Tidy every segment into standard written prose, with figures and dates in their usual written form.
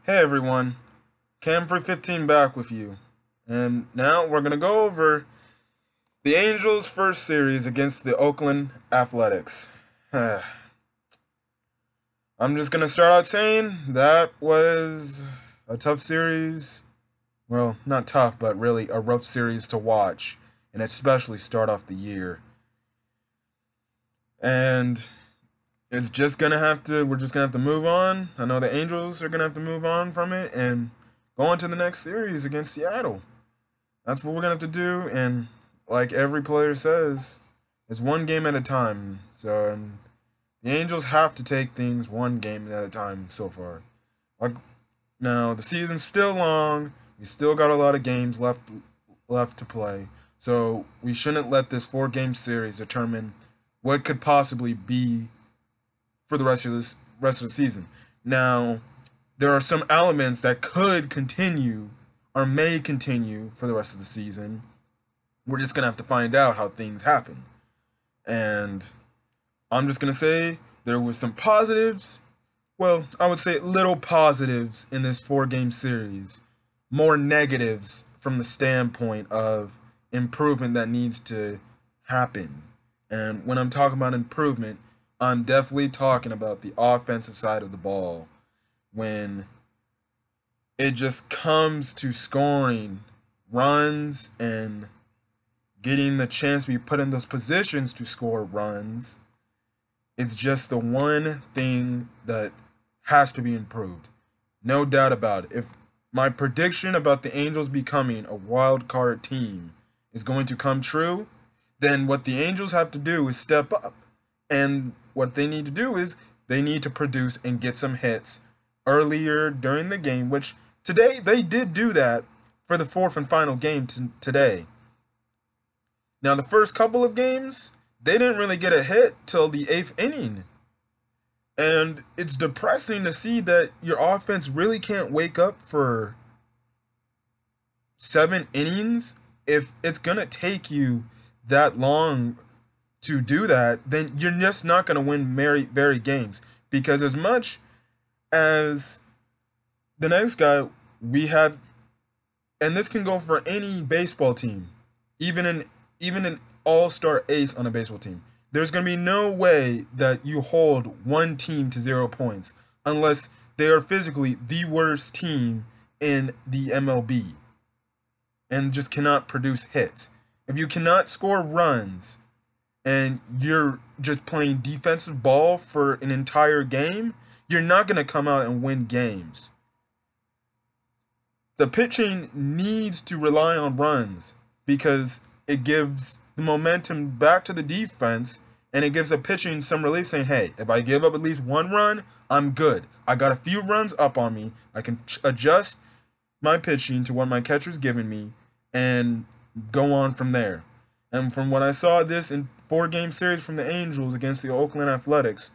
Hey everyone, Cam315 back with you. And now we're going to go over the Angels' first series against the Oakland Athletics. I'm just going to start out saying that was a tough series. Well, not tough, but really a rough series to watch, and especially start off the year. And we're just gonna have to move on. I know the Angels are gonna have to move on from it and go on to the next series against Seattle. That's what we're gonna have to do. And like every player says, it's one game at a time. So the Angels have to take things one game at a time so far. Like now, the season's still long. We still got a lot of games left to play. So we shouldn't let this four-game series determine what could possibly be for the rest of the season. Now, there are some elements that could continue or may continue for the rest of the season. We're just gonna have to find out how things happen. And I'm just gonna say there was some positives. Well, I would say little positives in this four-game series. More negatives from the standpoint of improvement that needs to happen. And when I'm talking about improvement, I'm definitely talking about the offensive side of the ball. When it just comes to scoring runs and getting the chance to be put in those positions to score runs, it's just the one thing that has to be improved. No doubt about it. If my prediction about the Angels becoming a wild card team is going to come true, then what the Angels have to do is step up. And what they need to do is they need to produce and get some hits earlier during the game, which today they did do that for the fourth and final game today. Now, the first couple of games, they didn't really get a hit till the eighth inning. And it's depressing to see that your offense really can't wake up for 7 innings. If it's going to take you that long to do that, then you're just not going to win very games. Because as much as the next guy, we have, and this can go for any baseball team, even an all-star ace on a baseball team. There's going to be no way that you hold one team to 0 points unless they are physically the worst team in the MLB and just cannot produce hits. If you cannot score runs and you're just playing defensive ball for an entire game, you're not going to come out and win games. The pitching needs to rely on runs because it gives the momentum back to the defense and it gives the pitching some relief saying, hey, if I give up at least one run, I'm good. I got a few runs up on me. I can adjust my pitching to what my catcher's giving me and go on from there. And from what I saw this in four-game series from the Angels against the Oakland Athletics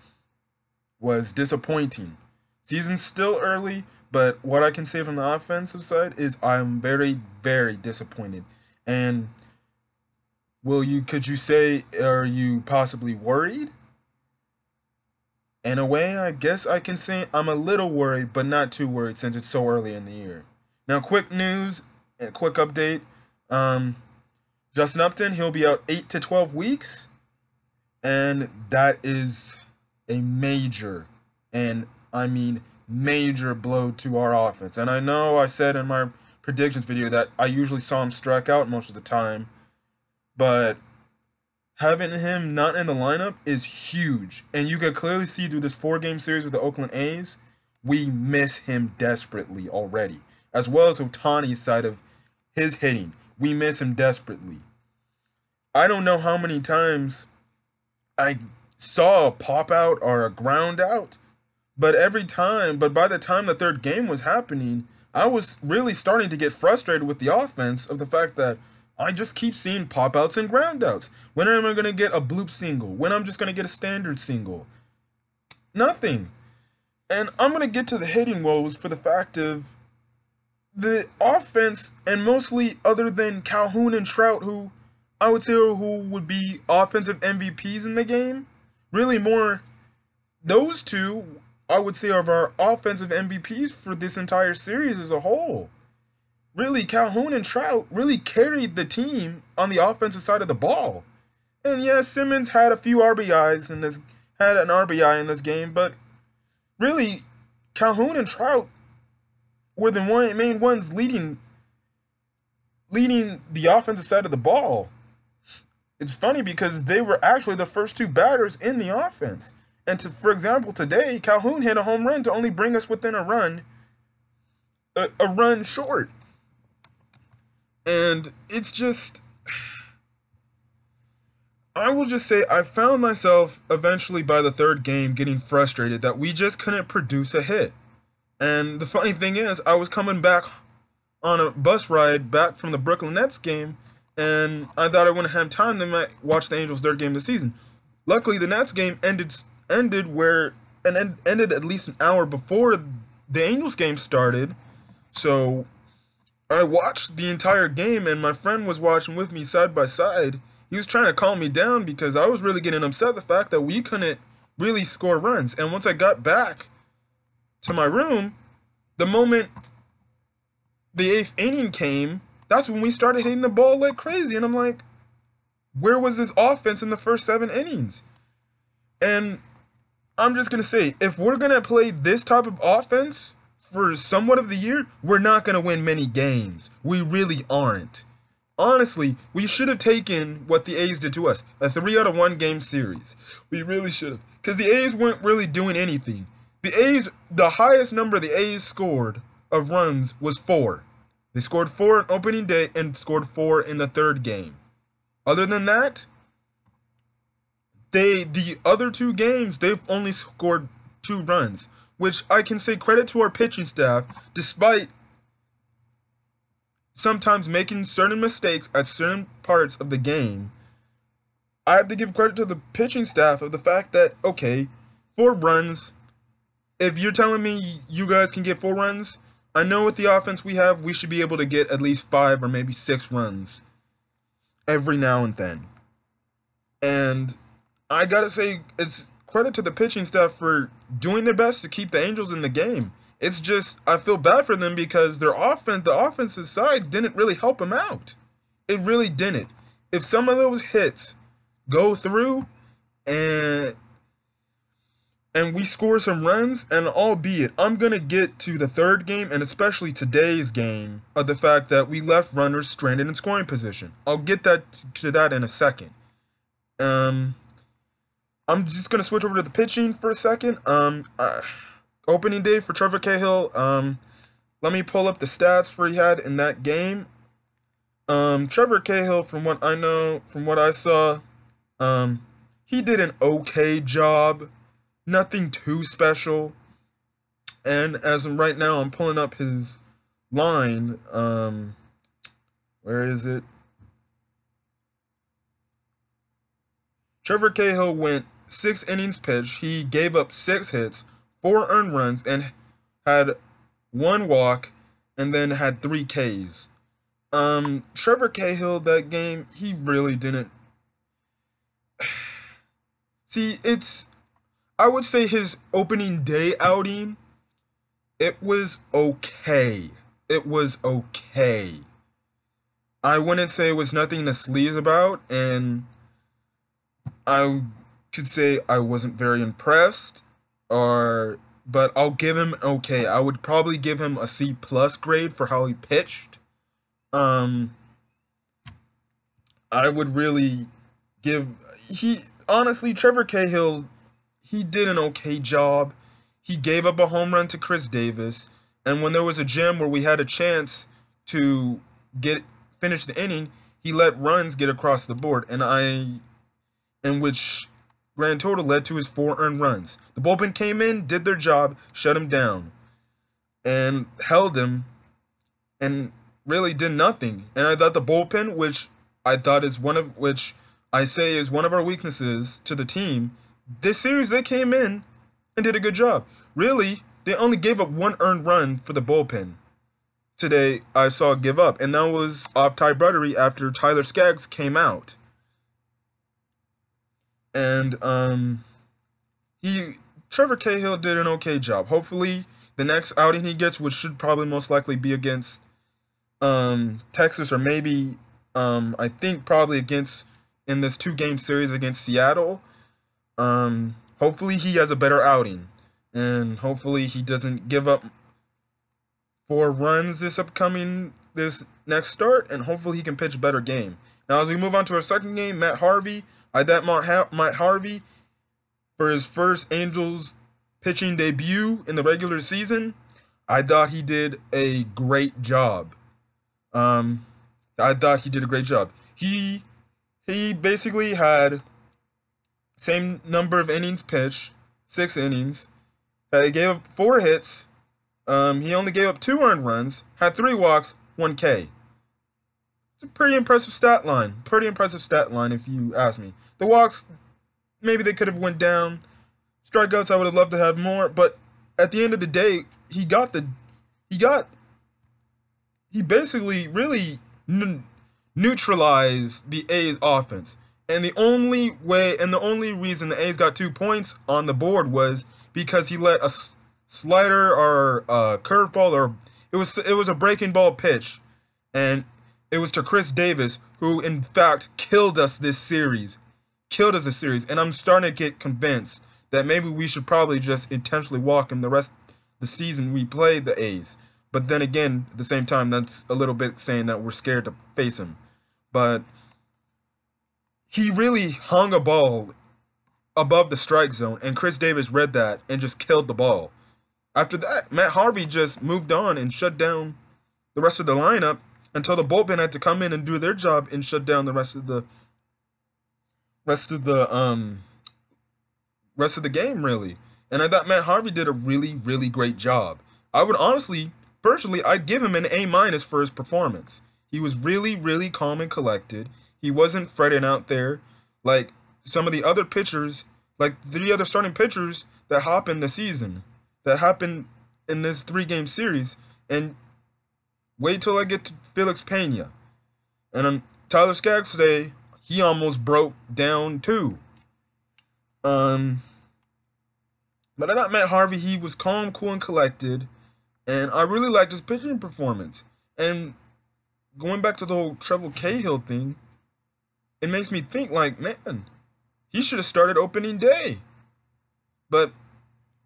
was disappointing. Season's still early, but what I can say from the offensive side is I'm very disappointed. And could you say, are you possibly worried? In a way, I guess I can say I'm a little worried, but not too worried since it's so early in the year. Now, quick news and quick update. Justin Upton, he'll be out 8 to 12 weeks. And that is a major, and I mean major blow to our offense. And I know I said in my predictions video that I usually saw him strike out most of the time. But having him not in the lineup is huge. And you can clearly see through this four-game series with the Oakland A's, we miss him desperately already. As well as Ohtani's side of his hitting. We miss him desperately. I don't know how many times I saw a pop out or a ground out. But by the time the third game was happening, I was really starting to get frustrated with the offense of the fact that I just keep seeing pop outs and ground outs. When am I going to get a bloop single? When I'm just going to get a standard single? Nothing. And I'm going to get to the hitting woes for the fact of the offense, and mostly other than Calhoun and Trout, who I would say who would be offensive MVPs in the game. Really more those two I would say, of our offensive MVPs for this entire series as a whole. Really, Calhoun and Trout really carried the team on the offensive side of the ball. And yes, Simmons had a few RBIs in this, had an RBI in this game, but really, Calhoun and Trout were the main ones leading the offensive side of the ball. It's funny because they were actually the first two batters in the offense. And for example, today Calhoun hit a home run to only bring us within a run short. And it's just, I will just say, I found myself eventually by the third game getting frustrated that we just couldn't produce a hit. And the funny thing is, I was coming back on a bus ride back from the Brooklyn Nets game, and I thought I wouldn't have time to watch the Angels' third game of the season. Luckily, the Nets game ended at least an hour before the Angels game started, so I watched the entire game, and my friend was watching with me side by side. He was trying to calm me down because I was really getting upset at the fact that we couldn't really score runs. And once I got back to my room, the moment the 8th inning came, that's when we started hitting the ball like crazy. And I'm like, where was this offense in the first 7 innings? And I'm just going to say, if we're going to play this type of offense for somewhat of the year, we're not going to win many games. We really aren't. Honestly, we should have taken what the A's did to us, a 3-out-of-1 game series. We really should have, because the A's weren't really doing anything. The highest number the A's scored of runs was 4. They scored 4 on opening day and scored 4 in the third game. Other than that, the other 2 games, they've only scored 2 runs, which I can say credit to our pitching staff, despite sometimes making certain mistakes at certain parts of the game. I have to give credit to the pitching staff of the fact that, okay, 4 runs, if you're telling me you guys can get 4 runs, I know with the offense we have, we should be able to get at least 5 or maybe 6 runs every now and then. And I gotta say, it's credit to the pitching staff for doing their best to keep the Angels in the game. It's just, I feel bad for them because the offensive side didn't really help them out. It really didn't. If some of those hits go through and we score some runs, and albeit I'm going to get to the third game and especially today's game of the fact that we left runners stranded in scoring position. I'll get to that in a second. I'm just going to switch over to the pitching for a second. Opening day for Trevor Cahill. Let me pull up the stats for he had in that game. Trevor Cahill, from what I know, from what I saw, he did an okay job. Nothing too special. And as of right now, I'm pulling up his line. Where is it? Trevor Cahill went 6 innings pitched. He gave up 6 hits, 4 earned runs, and had 1 walk, and then had 3 Ks. Trevor Cahill, that game, he really didn't. See, I would say his opening day outing, it was okay. It was okay. I wouldn't say it was nothing to sneeze about, and I could say I wasn't very impressed, but I'll give him okay. I would probably give him a C+ grade for how he pitched. I would really honestly, Trevor Cahill, he did an okay job. He gave up a home run to Chris Davis, and when there was a gem where we had a chance to finish the inning, he let runs get across the board, in which grand total led to his 4 earned runs. The bullpen came in, did their job, shut him down, and held him, and really did nothing. And I thought the bullpen, which I say is one of our weaknesses to the team, this series they came in and did a good job. Really, they only gave up 1 earned run for the bullpen. Today, I saw give up, and that was off Ty Bruttery after Tyler Skaggs came out. And Trevor Cahill did an okay job. Hopefully, the next outing he gets, which should probably most likely be against Texas, or maybe I think probably against in this 2-game series against Seattle. Hopefully he has a better outing, and hopefully he doesn't give up 4 runs this next start, and hopefully he can pitch a better game. Now, as we move on to our second game, Matt Harvey. Matt Harvey, for his first Angels pitching debut in the regular season, I thought he did a great job. He basically had same number of innings pitched, 6 innings. He gave up 4 hits. He only gave up 2 earned runs, had 3 walks, 1 K. It's a pretty impressive stat line. If you ask me. The walks, maybe they could have went down. Strikeouts, I would have loved to have more. But at the end of the day, he basically really neutralized the A's offense. And the only reason the A's got 2 points on the board was because he let a slider or a curveball, or it was a breaking ball pitch, and it was to Chris Davis, who in fact killed us this series. And I'm starting to get convinced that maybe we should probably just intentionally walk him the rest of the season we play the A's. But then again, at the same time, that's a little bit saying that we're scared to face him. But he really hung a ball above the strike zone, and Chris Davis read that and just killed the ball. After that, Matt Harvey just moved on and shut down the rest of the lineup until the bullpen had to come in and do their job and shut down the rest of the game, really. And I thought Matt Harvey did a really, really great job. I would honestly, personally, I'd give him an A- for his performance. He was really, really calm and collected. He wasn't fretting out there like some of the other pitchers, like 3 other starting pitchers that happened this season, that happened in this 3-game series. And wait till I get to Felix Pena. And Tyler Skaggs today, he almost broke down too. But I thought Matt Harvey, he was calm, cool, and collected. And I really liked his pitching performance. And going back to the whole Trevor Cahill thing, it makes me think, like, man, he should have started opening day. But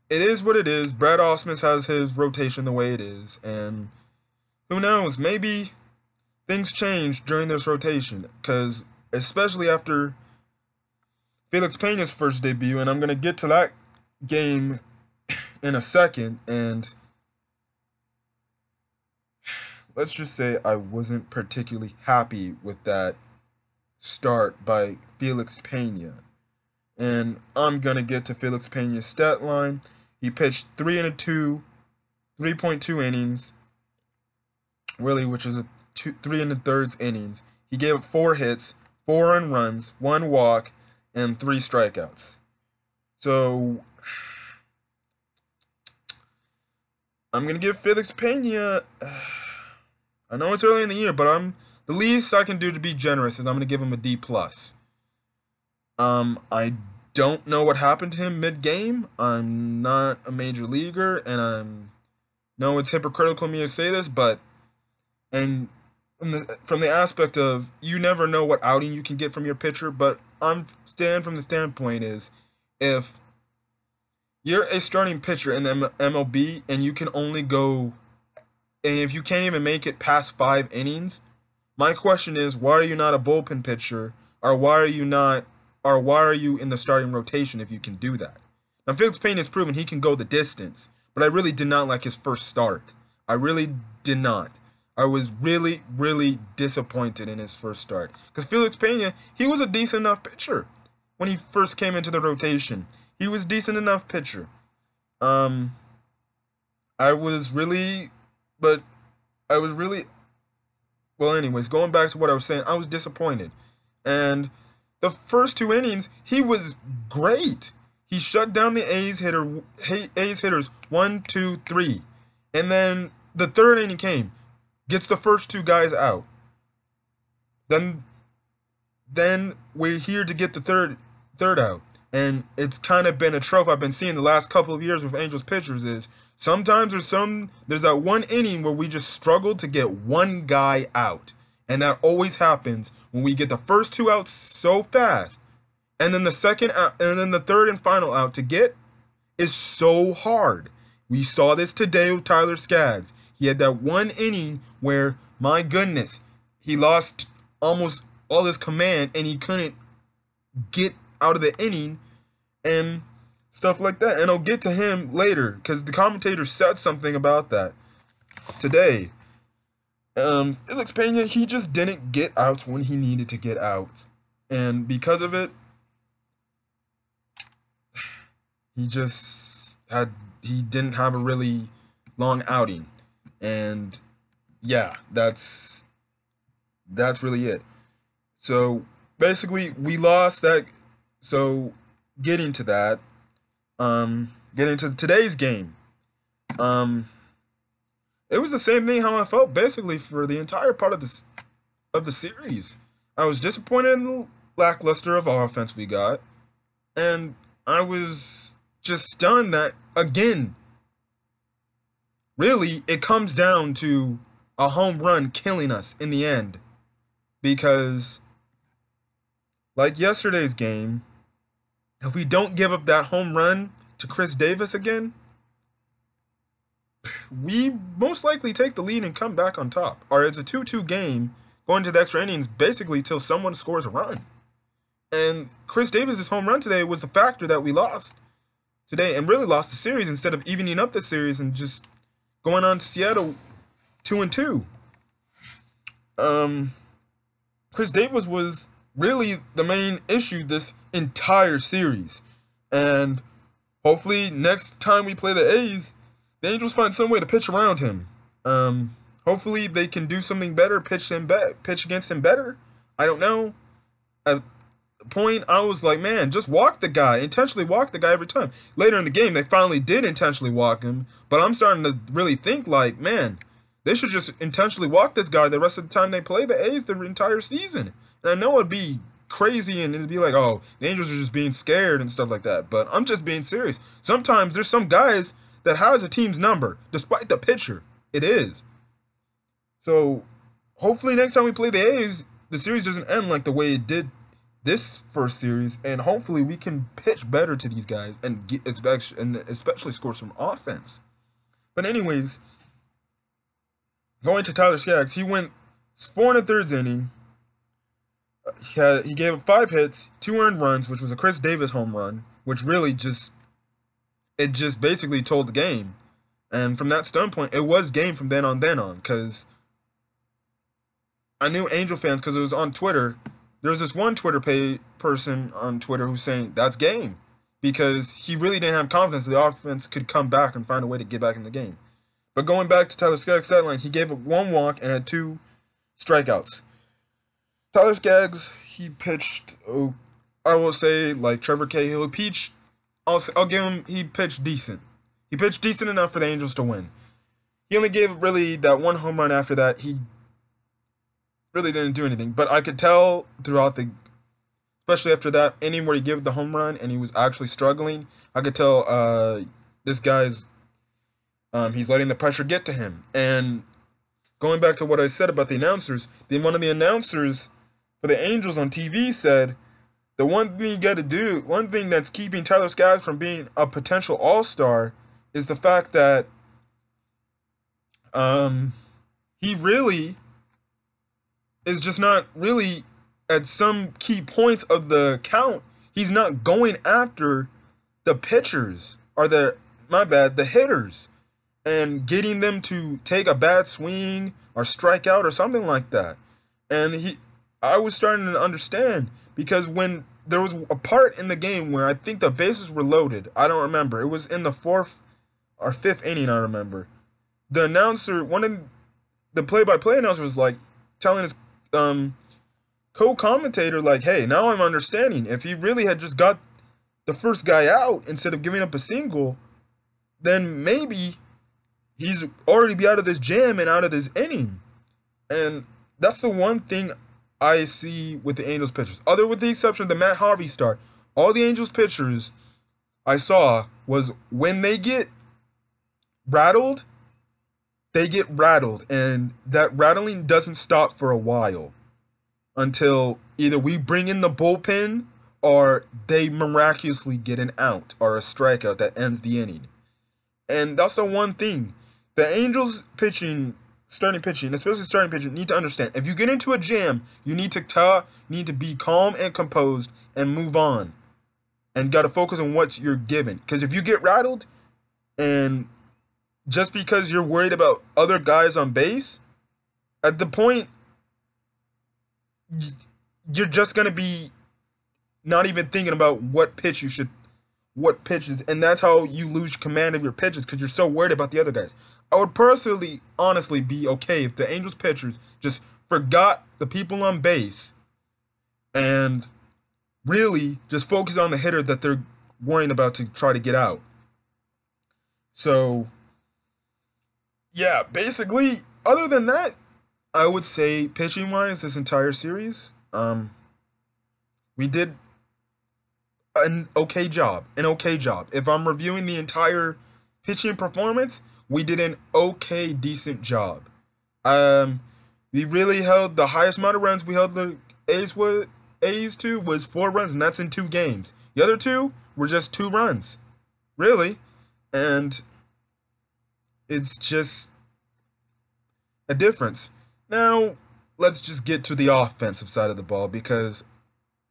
it is what it is. Brad Ausmus has his rotation the way it is. And who knows, maybe things change during this rotation. Because especially after Felix Pena's first debut, and I'm going to get to that game in a second, and let's just say I wasn't particularly happy with that start by Felix Pena. And I'm going to get to Felix Pena's stat line. He pitched 3.2 innings, really, which is 3 1/3 innings. He gave up 4 hits, 4 earned runs, 1 walk, and 3 strikeouts. So I'm going to give Felix Pena, I know it's early in the year, but the least I can do to be generous is I'm going to give him a D+. I don't know what happened to him mid-game. I'm not a major leaguer, and I know it's hypocritical of me to say this, but from the aspect of you never know what outing you can get from your pitcher, but from the standpoint is if you're a starting pitcher in the MLB and you can only go, and if you can't even make it past 5 innings, my question is, why are you not a bullpen pitcher, or why are you in the starting rotation if you can do that? Now, Felix Pena has proven he can go the distance, but I really did not like his first start. I really did not. I was really, really disappointed in his first start. Because Felix Pena, he was a decent enough pitcher when he first came into the rotation. He was a decent enough pitcher. Well, anyways, going back to what I was saying, I was disappointed. And the first 2 innings, he was great. He shut down the A's hitters 1, 2, 3. And then the 3rd inning came. Gets the first 2 guys out. Then we're here to get the third out. And it's kind of been a trope I've been seeing the last couple of years with Angels pitchers is sometimes there's that one inning where we just struggle to get one guy out. And that always happens when we get the first two outs so fast. And then the second out, and then the third and final out to get is so hard. We saw this today with Tyler Skaggs. He had that one inning where, my goodness, he lost almost all his command and he couldn't get out of the inning and stuff like that. And I'll get to him later because the commentator said something about that today. Felix Pena, he just didn't get outs when he needed to get out. And because of it, he didn't have a really long outing. And yeah, that's really it. So basically we lost that. So getting to that, getting to today's game, it was the same thing how I felt basically for the entire part of the series. I was disappointed in the lackluster of offense we got, and I was just stunned that, again, really, it comes down to a home run killing us in the end. Because, like yesterday's game, if we don't give up that home run to Chris Davis again, we most likely take the lead and come back on top. Or it's a 2-2 game going to the extra innings basically till someone scores a run. And Chris Davis' home run today was the factor that we lost today and really lost the series instead of evening up the series and just going on to Seattle 2-2. Chris Davis was really the main issue this entire series. And hopefully next time we play the A's, the Angels find some way to pitch around him. Hopefully they can do something better, pitch against him better. I don't know. At the point, I was like, man, just walk the guy. Intentionally walk the guy every time. Later in the game, they finally did intentionally walk him. But I'm starting to really think like, man, they should just intentionally walk this guy the rest of the time they play the A's the entire season. And I know it'd be crazy and it'd be like, oh, the Angels are just being scared and stuff like that. But I'm just being serious. Sometimes there's some guys that has a team's number, despite the pitcher. It is. So, hopefully next time we play the A's, the series doesn't end like the way it did this first series, and hopefully we can pitch better to these guys and especially score some offense. But anyways, going to Tyler Skaggs, he went 4 1/3 inning. He gave up 5 hits, 2 earned runs, which was a Chris Davis home run, which really just basically told the game. And from that standpoint, it was game from then on, because I knew Angel fans, because it was on Twitter. There was this one person on Twitter who's saying that's game, because he really didn't have confidence that the offense could come back and find a way to get back in the game. But going back to Tyler Skaggs' stat line, he gave up 1 walk and had 2 strikeouts. Tyler Skaggs, he pitched, I will say, like Trevor Cahill, I'll give him, he pitched decent. He pitched decent enough for the Angels to win. He only gave really that 1 home run after that. He really didn't do anything. But I could tell throughout especially after that inning where he gave the home run and he was actually struggling, I could tell this guy's, he's letting the pressure get to him. And going back to what I said about the announcers, one of the announcers for the Angels on TV said, the one thing you got to do, one thing that's keeping Tyler Skaggs from being a potential all-star is the fact that he really is just not really at some key points of the count. He's not going after the pitchers or the hitters and getting them to take a bad swing or strike out or something like that. And I was starting to understand, because when there was a part in the game where I think the bases were loaded, I don't remember. It was in the 4th or 5th inning, I remember. The announcer, one of the play-by-play announcer was like telling his co-commentator, like, hey, now I'm understanding. If he really had just got the first guy out instead of giving up a single, then maybe he's already be out of this jam and out of this inning. And that's the one thing I see with the Angels pitchers. With the exception of the Matt Harvey start, all the Angels pitchers I saw was when they get rattled, they get rattled, and that rattling doesn't stop for a while until either we bring in the bullpen or they miraculously get an out or a strikeout that ends the inning. And that's the one thing. The Angels pitching, starting pitching, especially starting pitching, need to understand. If you get into a jam, you need to be calm and composed and move on. And got to focus on what you're given. Because if you get rattled, and just because you're worried about other guys on base, at the point, you're just going to be not even thinking about what pitches, and that's how you lose command of your pitches because you're so worried about the other guys. I would personally, honestly, be okay if the Angels pitchers just forgot the people on base and really just focus on the hitter that they're worrying about to try to get out. So, yeah, basically, other than that, I would say pitching-wise, this entire series, we did an okay job. If I'm reviewing the entire pitching performance, we did an okay, decent job. We really held the highest amount of runs we held the A's to was 4 runs, and that's in 2 games. The other 2 were just 2 runs, really, and it's just a difference. Now, let's just get to the offensive side of the ball because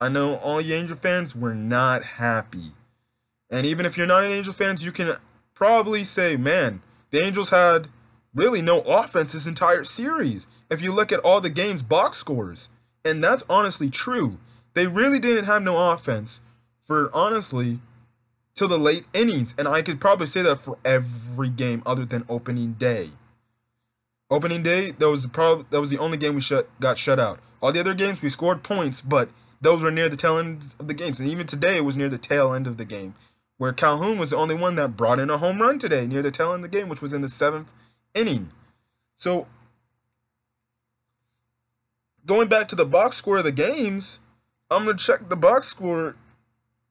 I know all you Angel fans were not happy. And even if you're not an Angel fans, you can probably say, man, the Angels had really no offense this entire series. If you look at all the game's box scores. And that's honestly true. They really didn't have no offense for, honestly, till the late innings. And I could probably say that for every game other than opening day. Opening day, that was the only game we got shut out. All the other games, we scored points, but those were near the tail end of the games. And even today, it was near the tail end of the game, where Calhoun was the only one that brought in a home run today, near the tail end of the game, which was in the 7th inning. So, going back to the box score of the games, I'm going to check the box score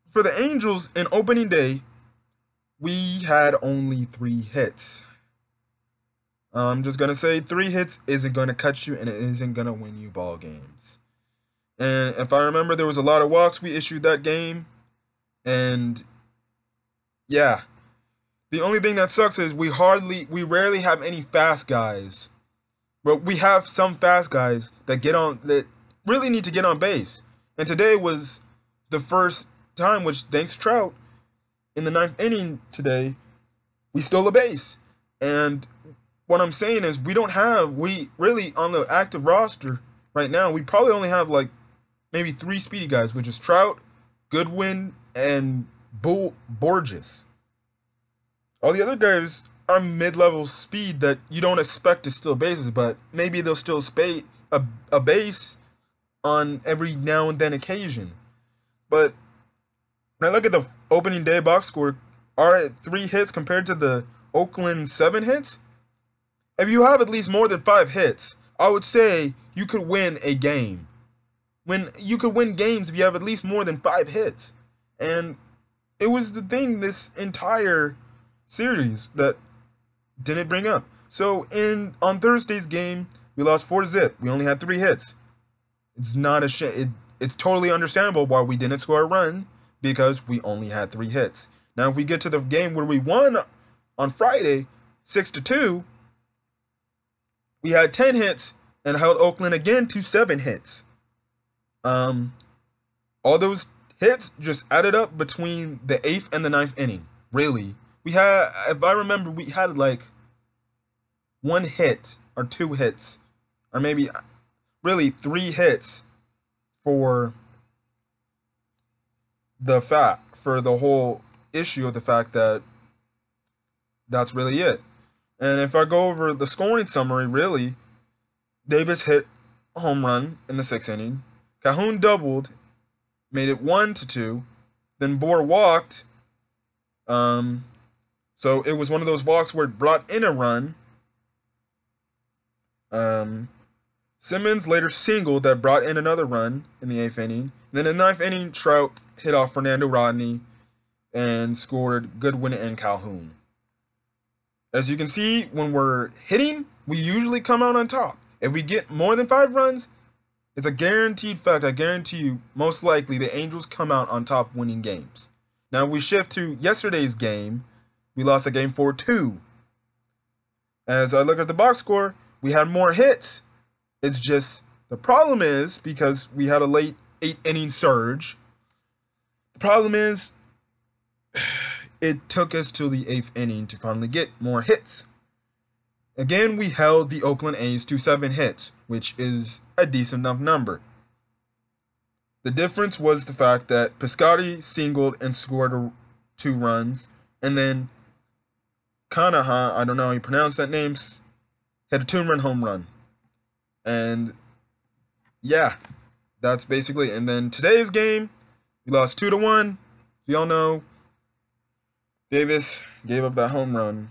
for the Angels in opening day. We had only 3 hits. I'm just going to say 3 hits isn't going to cut you, and it isn't going to win you ball games. And if I remember, there was a lot of walks we issued that game. And yeah, the only thing that sucks is we rarely have any fast guys. But we have some fast guys that really need to get on base. And today was the first time, which thanks to Trout, in the 9th inning today, we stole a base. And what I'm saying is we really on the active roster right now, we probably only have like maybe 3 speedy guys, which is Trout, Goodwin, and Borges. All the other guys are mid-level speed that you don't expect to steal bases, but maybe they'll still a base on every now and then occasion. But when I look at the opening day box score, our 3 hits compared to the Oakland 7 hits, if you have at least more than 5 hits, I would say you could win a game. When you could win games if you have at least more than 5 hits. And it was the thing this entire series that didn't bring up. So on Thursday's game, we lost 4-0. We only had 3 hits. It's not a shame. It's totally understandable why we didn't score a run because we only had 3 hits. Now, if we get to the game where we won on Friday, 6-2, we had 10 hits and held Oakland again to 7 hits. All those hits just added up between the 8th and the 9th inning. Really, we had, if I remember, we had like 1 hit or 2 hits, or maybe really 3 hits for the whole issue of the fact that that's really it. And if I go over the scoring summary, really, Davis hit a home run in the 6th inning. Calhoun doubled, made it 1-2. Then Bohr walked. So it was one of those walks where it brought in a run. Simmons later singled that brought in another run in the 8th inning. And then in the 9th inning, Trout hit off Fernando Rodney and scored Goodwin and Calhoun. As you can see, when we're hitting, we usually come out on top. If we get more than 5 runs, it's a guaranteed fact. I guarantee you, most likely, the Angels come out on top winning games. Now, if we shift to yesterday's game, we lost a game 4-2. As I look at the box score, we had more hits. It's just, the problem is, because we had a late 8-inning surge, the problem is, it took us to the 8th inning to finally get more hits. Again, we held the Oakland A's to 7 hits, which is a decent enough number. The difference was the fact that Piscotty singled and scored 2 runs, and then Kanaha, I don't know how you pronounce that name, hit a 2-run home run. And yeah, that's basically it. And then today's game, we lost 2-1. We all know Davis gave up that home run,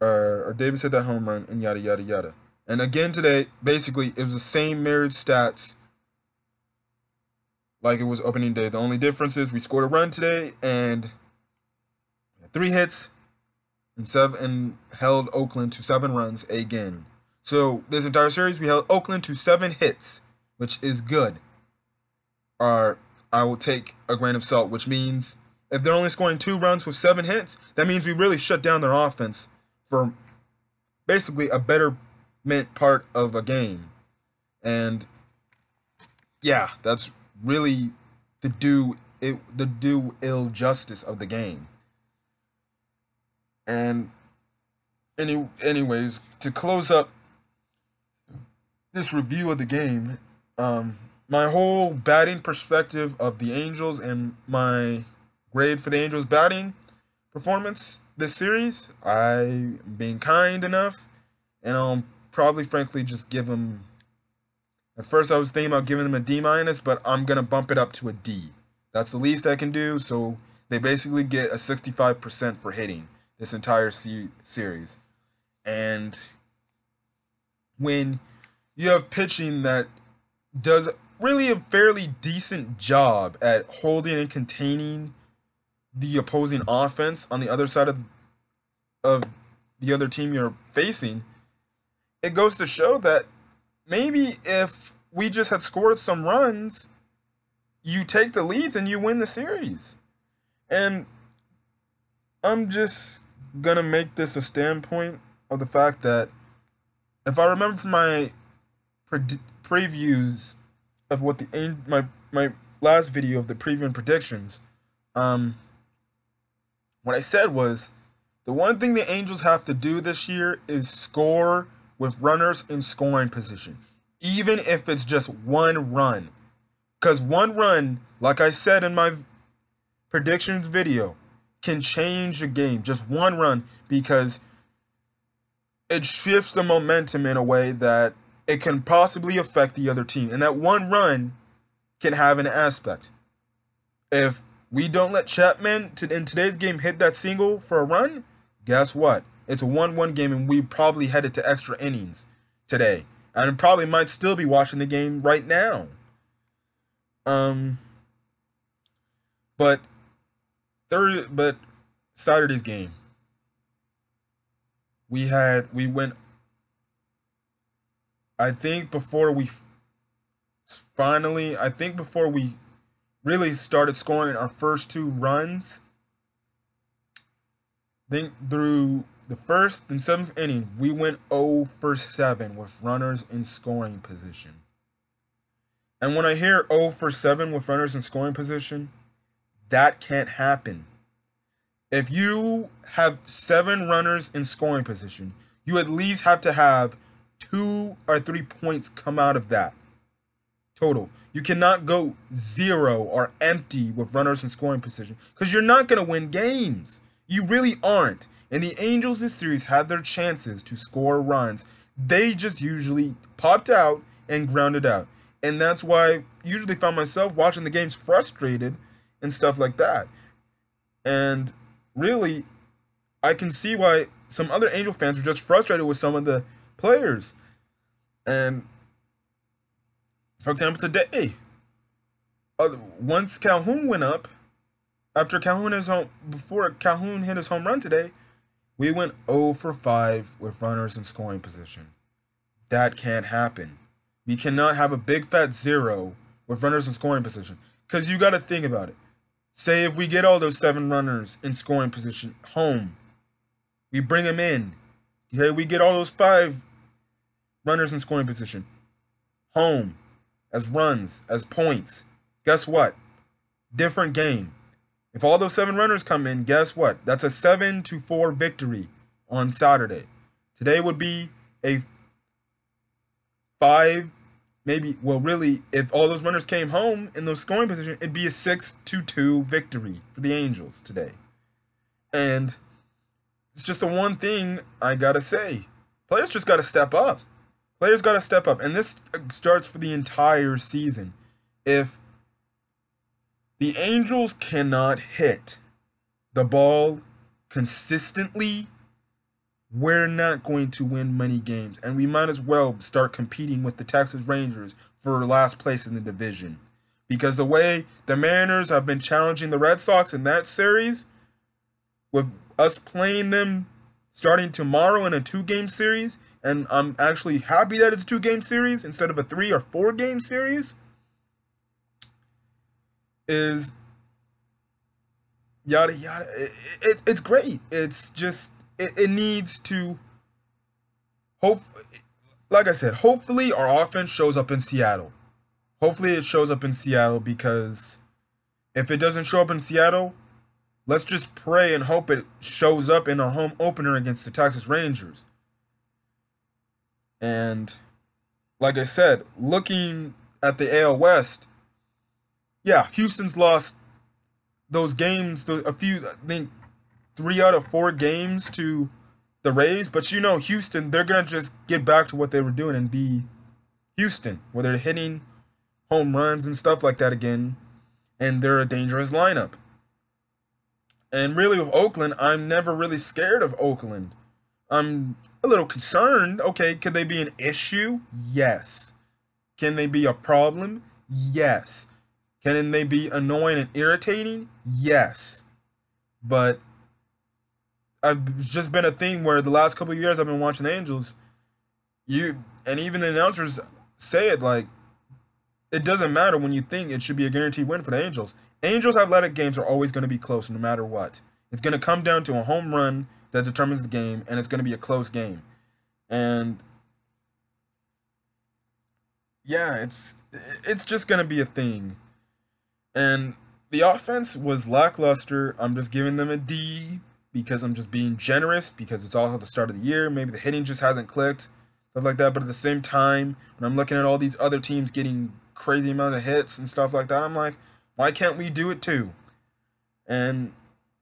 or Davis hit that home run, and yada, yada, yada. And again today, basically, it was the same mirrored stats like it was opening day. The only difference is we scored a run today, and 3 hits, and held Oakland to 7 runs again. So this entire series, we held Oakland to 7 hits, which is good. I will take a grain of salt, which means if they're only scoring 2 runs with 7 hits, that means we really shut down their offense for basically a betterment part of a game. And yeah, that's really the do ill justice of the game. And anyways, to close up this review of the game, my whole batting perspective of the Angels and my grade for the Angels batting performance this series, I'm being kind enough, and I'll probably frankly just give them, at first I was thinking about giving them a D-, but I'm going to bump it up to a D. That's the least I can do, so they basically get a 65% for hitting this entire series. And when you have pitching that does really a fairly decent job at holding and containing the opposing offense on the other side of the other team you're facing, it goes to show that maybe if we just had scored some runs, you take the leads and you win the series. And I'm just going to make this a standpoint of the fact that if I remember from my previews of what my last video of the preview and predictions, what I said was the one thing the Angels have to do this year is score with runners in scoring position, even if it's just 1 run. Because 1 run, like I said in my predictions video, can change the game. Just 1 run, because it shifts the momentum in a way that it can possibly affect the other team. And that 1 run can have an aspect. If we don't let Chapman in today's game hit that single for a run, guess what? It's a 1-1 game, and we probably headed to extra innings today. And probably might still be watching the game right now. But Saturday's game, we went, before we really started scoring our first 2 runs, I think through the 1st and 7th inning, we went 0 for 7 with runners in scoring position. And when I hear 0 for 7 with runners in scoring position, that can't happen. If you have 7 runners in scoring position, you at least have to have 2 or 3 points come out of that total. You cannot go 0 or empty with runners in scoring position, because you're not going to win games. You really aren't. And the Angels this series had their chances to score runs. They just usually popped out and grounded out. And that's why I usually found myself watching the games frustrated and stuff like that. And really, I can see why some other Angel fans are just frustrated with some of the players. And For example, today, once Calhoun went up, after Calhoun his home, before Calhoun hit his home run today, we went 0 for 5 with runners in scoring position. That can't happen. We cannot have a big fat 0 with runners in scoring position. Because you got to think about it. Say if we get all those 7 runners in scoring position home, we bring them in. Okay, we get all those 5 runners in scoring position home as runs, as points. Guess what? Different game. If all those 7 runners come in, guess what? That's a 7-4 victory on Saturday. Today would be a 5, maybe, well, really, if all those runners came home in those scoring position, it'd be a 6-2 victory for the Angels today. And it's just the one thing I gotta say. Players just gotta step up. Players gotta step up. And this starts for the entire season. If the Angels cannot hit the ball consistently, we're not going to win many games. And we might as well start competing with the Texas Rangers for last place in the division. Because the way the Mariners have been challenging the Red Sox in that series, with us playing them starting tomorrow in a 2-game series, and I'm actually happy that it's a 2-game series instead of a 3 or 4-game series, is yada yada. It's great. It's just it needs to hope. Like I said, hopefully our offense shows up in Seattle. Hopefully it shows up in Seattle, because if it doesn't show up in Seattle, let's just pray and hope it shows up in our home opener against the Texas Rangers. And like I said, looking at the AL West, yeah, Houston's lost those games, a few, I think 3 out of 4 games to the Rays. But you know, Houston, they're going to just get back to what they were doing and be Houston, where they're hitting home runs and stuff like that again. And they're a dangerous lineup. And really with Oakland, I'm never really scared of Oakland. I'm a little concerned. Okay, could they be an issue? Yes. Can they be a problem? Yes. Can they be annoying and irritating? Yes. But it's just been a thing where the last couple of years I've been watching the Angels, and even the announcers say it, like, it doesn't matter when you think it should be a guaranteed win for the Angels. Angels athletic games are always going to be close no matter what. It's going to come down to a home run that determines the game, and it's going to be a close game. And yeah, it's just going to be a thing. And the offense was lackluster. I'm just giving them a D because I'm just being generous, because it's all at the start of the year. Maybe the hitting just hasn't clicked, stuff like that. But at the same time, when I'm looking at all these other teams getting crazy amount of hits and stuff like that, I'm like, why can't we do it too? And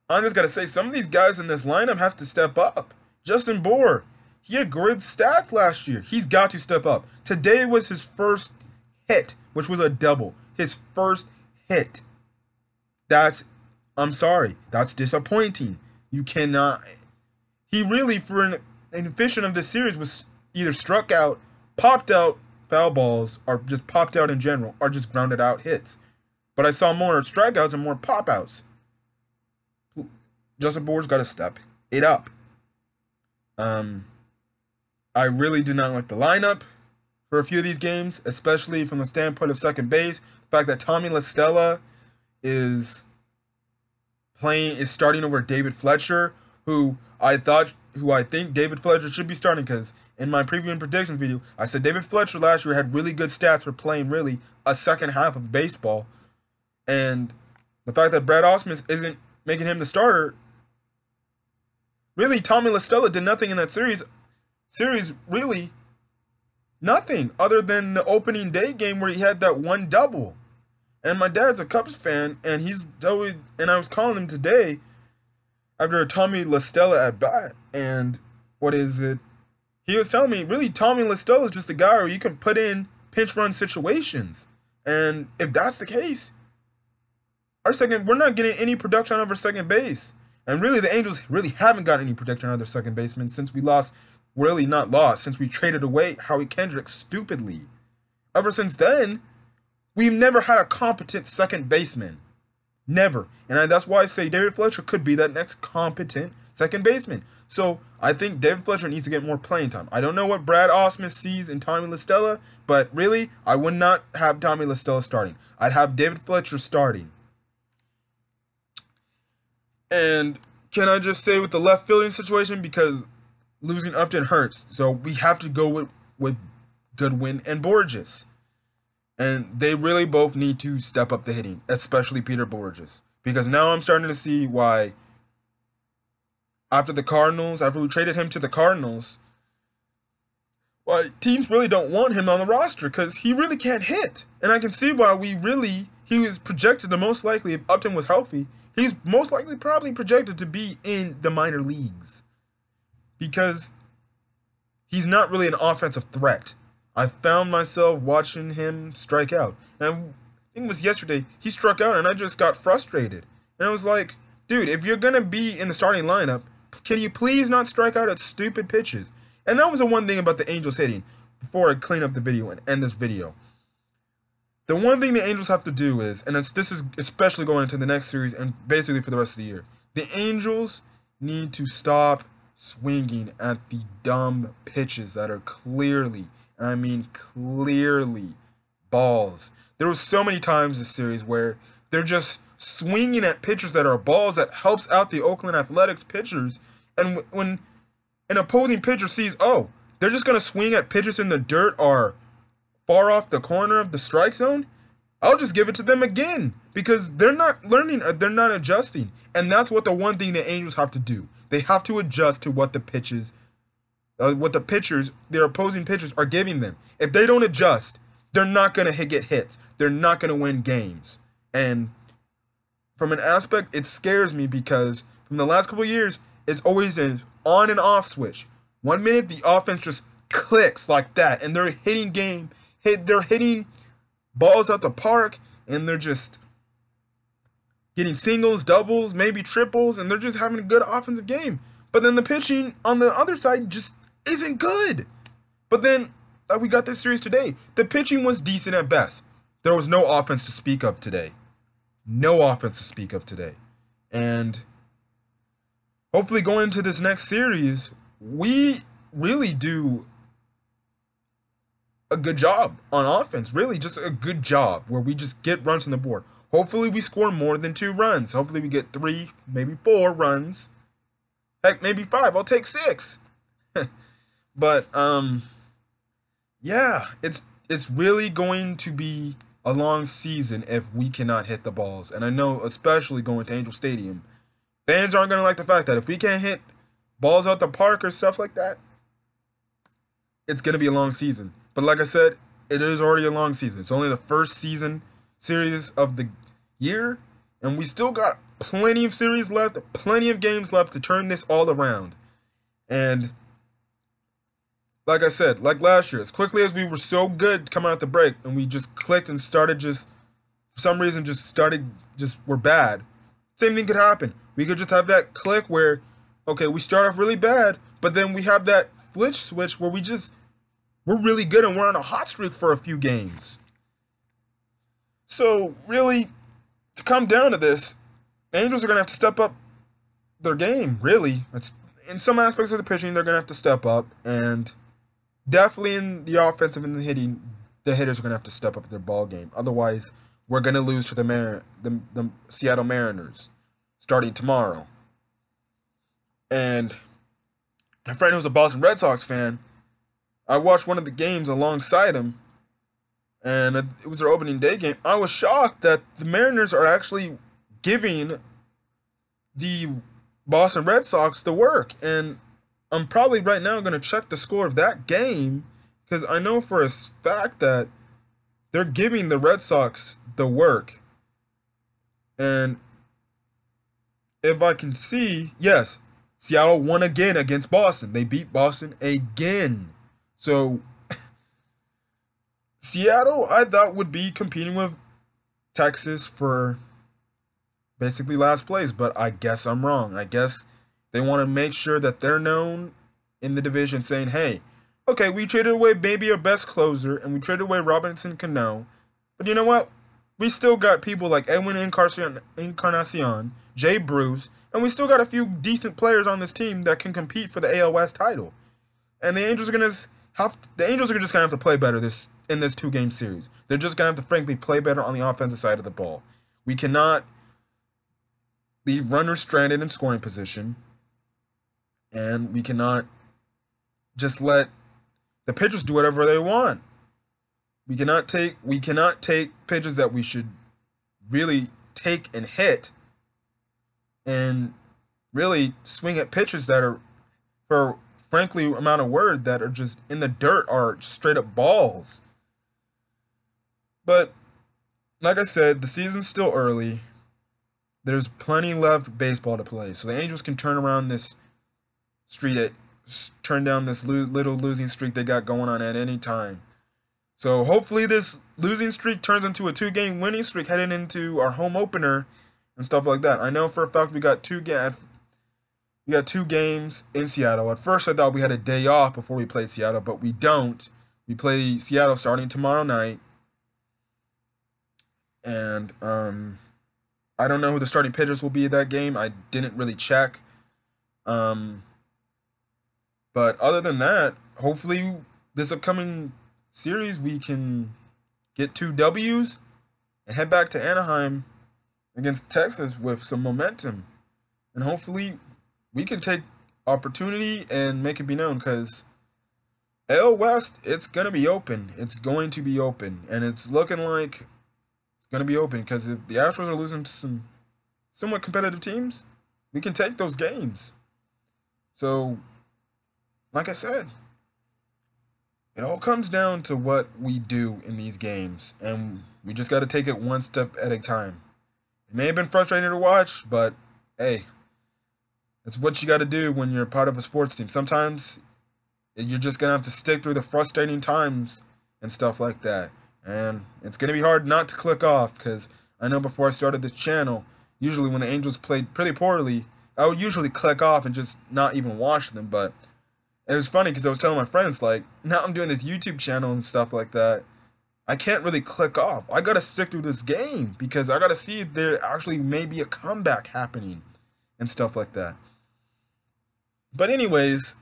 I just got to say, some of these guys in this lineup have to step up. Justin Bour, he had good stats last year. He's got to step up. Today was his first hit, which was a double. His first hit. I'm sorry, that's disappointing. You cannot. He really, for an efficient of this series, was either struck out, popped out foul balls, or just popped out in general, or just grounded out hits. But I saw more strikeouts and more pop-outs. Justin Bour's got to step it up. I really did not like the lineup for a few of these games, especially from the standpoint of second base. The fact that Tommy La Stella is starting over David Fletcher, who I think David Fletcher should be starting, because in my preview and predictions video, I said David Fletcher last year had really good stats for playing really a second half of baseball. And the fact that Brad Ausmus isn't making him the starter, really, Tommy La Stella did nothing in that series. Really, nothing other than the opening day game where he had that one double. And my dad's a Cubs fan, and I was calling him today after a Tommy La Stella at bat. And what is it? He was telling me, really, Tommy La Stella is just a guy where you can put in pinch run situations. And if that's the case, we're not getting any production out of our second base. And really, the Angels really haven't got any production out of their second baseman since since we traded away Howie Kendrick stupidly. Ever since then, We've never had a competent second baseman. Never. And that's why I say David Fletcher could be that next competent second baseman. So I think David Fletcher needs to get more playing time. I don't know what Brad Ausmus sees in Tommy La Stella, but really, I would not have Tommy La Stella starting. I'd have David Fletcher starting. And can I just say with the left fielding situation, because losing Upton hurts, so we have to go with Goodwin and Borges. And they really both need to step up the hitting, especially Peter Borges. Because now I'm starting to see why after we traded him to the Cardinals, why teams really don't want him on the roster, because he really can't hit. And I can see why he was projected to most likely, if Upton was healthy, he's most likely probably projected to be in the minor leagues. Because he's not really an offensive threat. I found myself watching him strike out. And I think it was yesterday, he struck out and I just got frustrated. And I was like, dude, if you're going to be in the starting lineup, can you please not strike out at stupid pitches? And that was the one thing about the Angels hitting, before I clean up the video and end this video. The one thing the Angels have to do is, and this is especially going into the next series and basically for the rest of the year, the Angels need to stop swinging at the dumb pitches that are clearly, and I mean clearly, balls. There were so many times this series where they're just swinging at pitchers that are balls that helps out the Oakland Athletics pitchers. And when an opposing pitcher sees, oh, they're just going to swing at pitchers in the dirt or far off the corner of the strike zone, I'll just give it to them again, because they're not learning, they're not adjusting. And that's what the one thing the Angels have to do. They have to adjust to what the pitchers, their opposing pitchers are giving them. If they don't adjust, they're not going to get hits. They're not going to win games. And from an aspect, it scares me because from the last couple of years, it's always an on and off switch. 1 minute, the offense just clicks like that, and they're hitting balls out the park, and they're just getting singles, doubles, maybe triples, and they're just having a good offensive game. But then the pitching on the other side just isn't good. But then, like we got this series today, the pitching was decent at best. There was no offense to speak of today. No offense to speak of today. And hopefully going into this next series, we really do a good job on offense. Really, just a good job where we just get runs on the board. Hopefully we score more than 2 runs. Hopefully we get 3, maybe 4 runs. Heck, maybe 5. I'll take 6. But, yeah, it's really going to be a long season if we cannot hit the balls. And I know, especially going to Angel Stadium, fans aren't going to like the fact that if we can't hit balls out the park or stuff like that, it's going to be a long season. But like I said, it is already a long season. It's only the first series of the year, and we still got plenty of series left, plenty of games left to turn this all around. And like I said, like last year, as quickly as we were so good coming out the break, and we just clicked and started just, for some reason, we're bad. Same thing could happen. We could just have that click where, okay, we start off really bad, but then we have that flip switch where we're really good and we're on a hot streak for a few games. So really, to come down to this, the Angels are going to have to step up their game, really. In some aspects of the pitching, they're going to have to step up, and definitely in the offensive and the hitting, the hitters are going to have to step up their ball game. Otherwise, we're going to lose to the Seattle Mariners starting tomorrow. And my friend who's a Boston Red Sox fan, I watched one of the games alongside him, and it was their opening day game. I was shocked that the Mariners are actually giving the Boston Red Sox the work. And I'm probably right now going to check the score of that game, because I know for a fact that they're giving the Red Sox the work. And if I can see, yes, Seattle won again against Boston. They beat Boston again. So Seattle, I thought, would be competing with Texas for basically last place, but I guess I'm wrong. I guess they want to make sure that they're known in the division, saying, hey, okay, we traded away maybe our best closer, and we traded away Robinson Cano, But you know what? We still got people like Edwin Encarnacion, Jay Bruce, and we still got a few decent players on this team that can compete for the AL West title. And the Angels are just gonna have to play better in this 2-game series. They're just gonna have to frankly play better on the offensive side of the ball. We cannot leave runners stranded in scoring position, and we cannot just let the pitchers do whatever they want. We cannot take pitches that we should really take and hit, and really swing at pitches that are, for frankly amount of word, that are just in the dirt or straight up balls. But like I said, the season's still early. There's plenty left baseball to play, so the Angels can turn around this turn down this little losing streak they got going on at any time. So hopefully this losing streak turns into a 2-game winning streak heading into our home opener and stuff like that. I know for a fact we got 2 games in Seattle. At first I thought we had a day off before we played Seattle, but we don't. We play Seattle starting tomorrow night. And I don't know who the starting pitchers will be in that game. I didn't really check. But other than that, hopefully this upcoming series we can get 2 W's and head back to Anaheim against Texas with some momentum. And hopefully we can take opportunity and make it be known, because AL West, it's going to be open. It's going to be open. And it's looking like it's going to be open, because if the Astros are losing to some somewhat competitive teams, we can take those games. So, like I said, it all comes down to what we do in these games, and we just got to take it one step at a time. It may have been frustrating to watch, but hey, it's what you got to do when you're part of a sports team. Sometimes you're just going to have to stick through the frustrating times and stuff like that. And it's going to be hard not to click off, because I know before I started this channel, usually when the Angels played pretty poorly, I would usually click off and just not even watch them. But it was funny because I was telling my friends, like, now I'm doing this YouTube channel and stuff like that, I can't really click off. I got to stick through this game because I got to see if there actually may be a comeback happening and stuff like that. But anyways,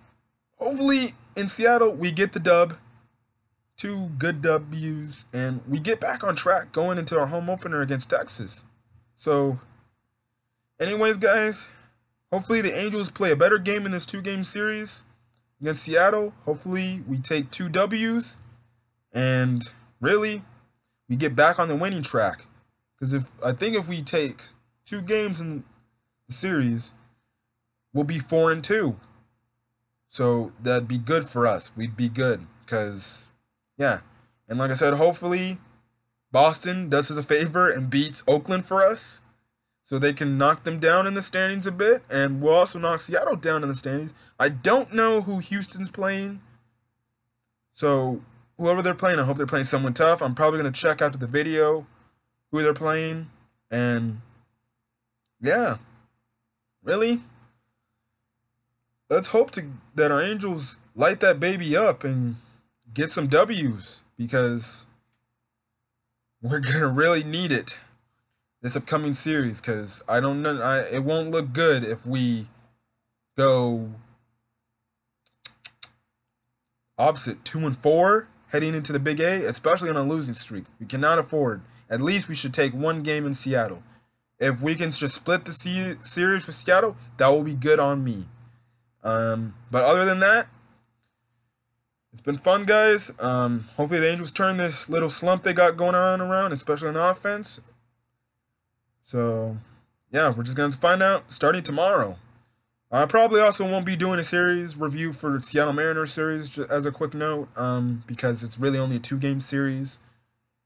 hopefully in Seattle we get the dub, 2 good W's, and we get back on track going into our home opener against Texas. So anyways, guys, hopefully the Angels play a better game in this 2-game series against Seattle. Hopefully we take 2 W's and really we get back on the winning track. Because I think if we take 2 games in the series, we'll be 4-2. So that'd be good for us. We'd be good. Because, yeah. And like I said, hopefully Boston does us a favor and beats Oakland for us, so they can knock them down in the standings a bit, and we'll also knock Seattle down in the standings. I don't know who Houston's playing, so whoever they're playing, I hope they're playing someone tough. I'm probably going to check after the video who they're playing, and yeah, really, let's hope that our Angels light that baby up and get some W's, because we're going to really need it this upcoming series, because I don't know, it won't look good if we go opposite 2-4 heading into the Big A, especially on a losing streak. We cannot afford. At least we should take 1 game in Seattle. If we can just split the series with Seattle, that will be good on me. But other than that, it's been fun, guys. Hopefully the Angels turn this little slump they got going on around, especially on offense. So, yeah, we're just going to find out starting tomorrow. I probably also won't be doing a series review for the Seattle Mariners series, just as a quick note, because it's really only a 2-game series.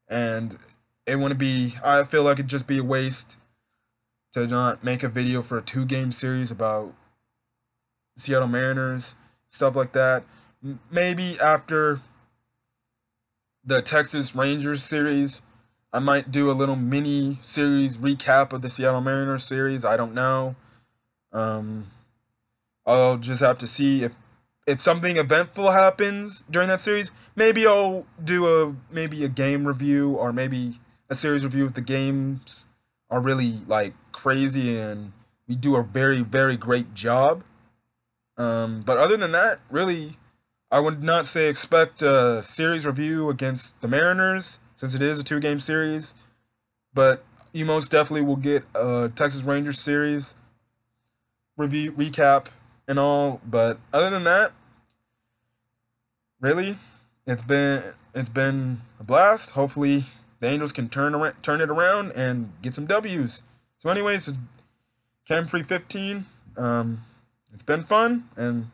And I feel like it'd just be a waste to not make a video for a 2-game series about Seattle Mariners, stuff like that. Maybe after the Texas Rangers series, I might do a little mini series recap of the Seattle Mariners series. I don't know. I'll just have to see if something eventful happens during that series. Maybe I'll do maybe a game review, or maybe a series review if the games are really like crazy and we do a very, very great job. But other than that, really, I would not say expect a series review against the Mariners since it is a 2-game series. But you most definitely will get a Texas Rangers series review recap and all. But other than that, really, it's been a blast. Hopefully, the Angels can turn it around and get some W's. So, anyways, it's Cam Free 15. It's been fun, and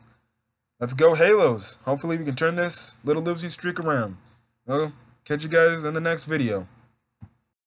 let's go Halos. Hopefully, we can turn this little losing streak around. Well, catch you guys in the next video.